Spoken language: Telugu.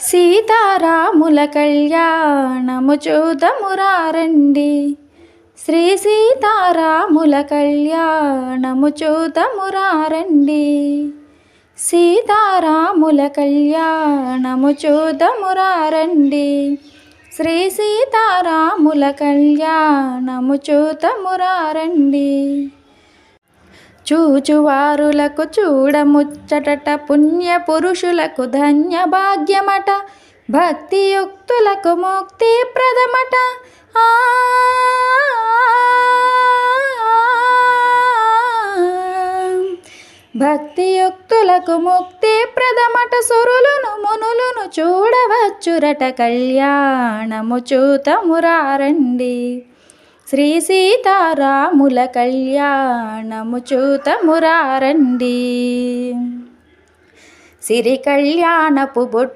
సీతారాముల కళ్యాణము చూదమురారండి. శ్రీ సీతారాముల కళ్యాణము చూదమురారండి. సీతారాముల కళ్యాణము చూదమురారండి. శ్రీ సీతారాముల కళ్యాణము చూదమురారండి. చూచువారులకు చూడముచ్చటట, పుణ్య పురుషులకు ధన్య భాగ్యమట, భక్తియుక్తులకు ముక్తి ప్రదమట. భక్తియుక్తులకు ముక్తి ప్రదమట, సురులను మునులను చూడవచ్చురట, కళ్యాణము చూతమురారండి. శ్రీ సీతారాముల కళ్యాణము చూతమురారండి. సిరి కళ్యాణపు